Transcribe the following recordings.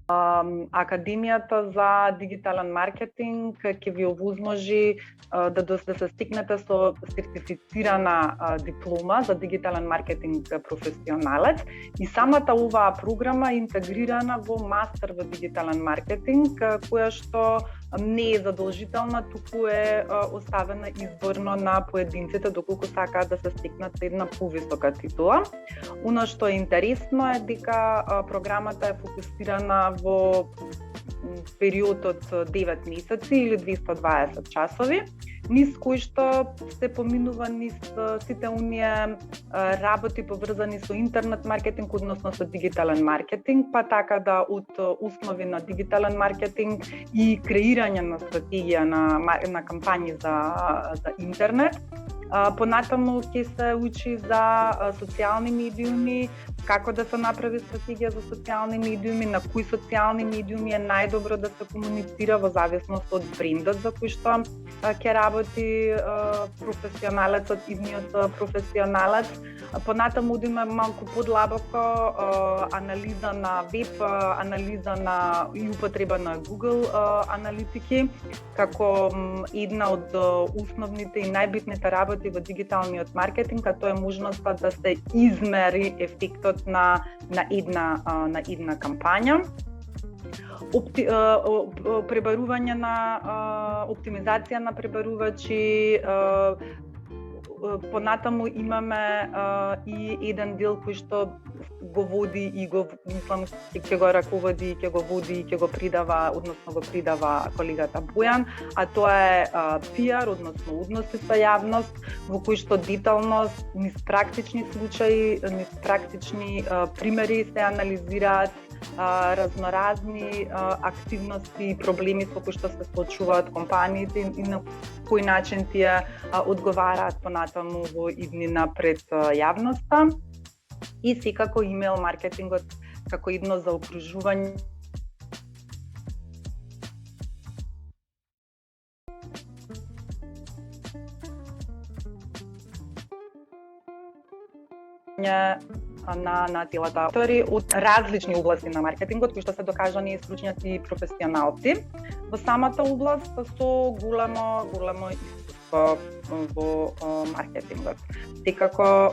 Академијата за дигитален маркетинг ќе ви овозможи да се стигнете со сертифицирана диплома за дигитален маркетинг професионалец и самата оваа програма е интегрирана во мастер во дигитален маркетинг, која што не е задолжителна, туку е оставена изборно на поединците доколку сакаат да се стигнат една повисока титула. Оно што е интересно е дека програмата е фокусирана во период од 9 месеци или 220 часови, низ кои што се поминува низ сите оние работи поврзани со интернет маркетинг, односно со дигитален маркетинг, па така да од основи на дигитален маркетинг и креирање на стратегија на кампањи за интернет. Понатаму ќе се учи за социјални медиуми, како да се направи стратегија за социјални медиуми, на кои социјални медиуми е најдобро да се комуницира во зависност од брендот за кој што ќе работи професионалецот, идниот професионалец. Понатаму одиме малку подлабоко анализа на веб, анализа на и употреба на Google аналитики, како една од основните и најбитните работи во дигиталниот маркетинг, а тоа е можноста да се измери ефектот на една кампања. Пребарување на оптимизација на пребарувачи. Понатаму имаме и еден дел кој што го води и мислам ќе го раководи, ќе го води и ќе го придава, односно го придава колегата Бојан, а тоа е PR, односно односи со јавност, во кој што детално низ практични случаи, низ практични примери се анализираат разноразни активности и проблеми со кои што се соочуваат компаниите и на кој начин тие одговараат понатаму во иднина пред јавноста. И секако имейл маркетингот како едно заокружување на целата автори од различни области на маркетингот, кои што се докажани стручњаци и професионалци во самата област со големо искуство во маркетингот. Секако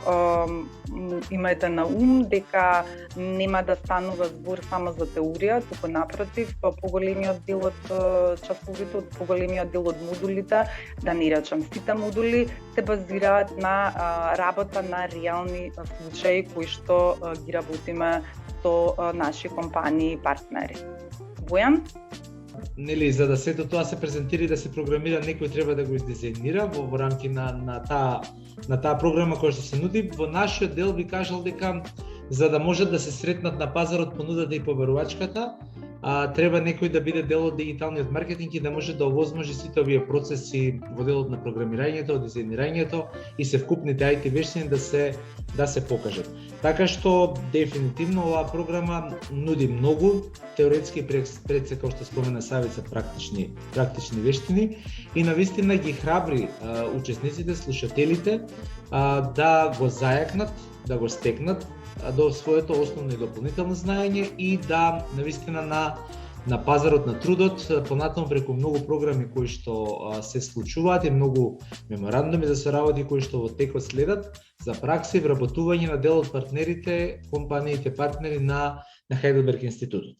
имајте на ум дека нема да станува збор само за теорија, туку напротив, поголемиот дел од часовите, поголемиот дел од модулите, да не речам сите модули, се базираат на работа на реални случаи кои што ги работиме со наши компании и партнери. Бојан? Нели, за да сето тоа се презентира и да се програмира, некој треба да го издизајнира во рамки на таа програма која што се нуди. Во нашиот дел би кажал дека за да може да се сретнат на пазарот понудата и побарувачката, треба некој да биде дел од дигиталниот маркетинг и да може да овозможи сите овие процеси во делот на програмирањето, дизајнирањето и севкупните IT вештини да се покажат. Така што дефинитивно оваа програма нуди многу теоретски пред се, како што спомена Савица, практични вештини и навистина ги храбри учесниците, слушателите да го зајакнат, да го стекнат до своето основно и дополнително знаење и да навистина на пазарот на трудот, понатаму преку многу програми кои што се случуваат и многу меморандуми за соработи кои што во текот следат за пракса и вработување на дел од партнерите, компаниите партнери на Heidelberg институтот.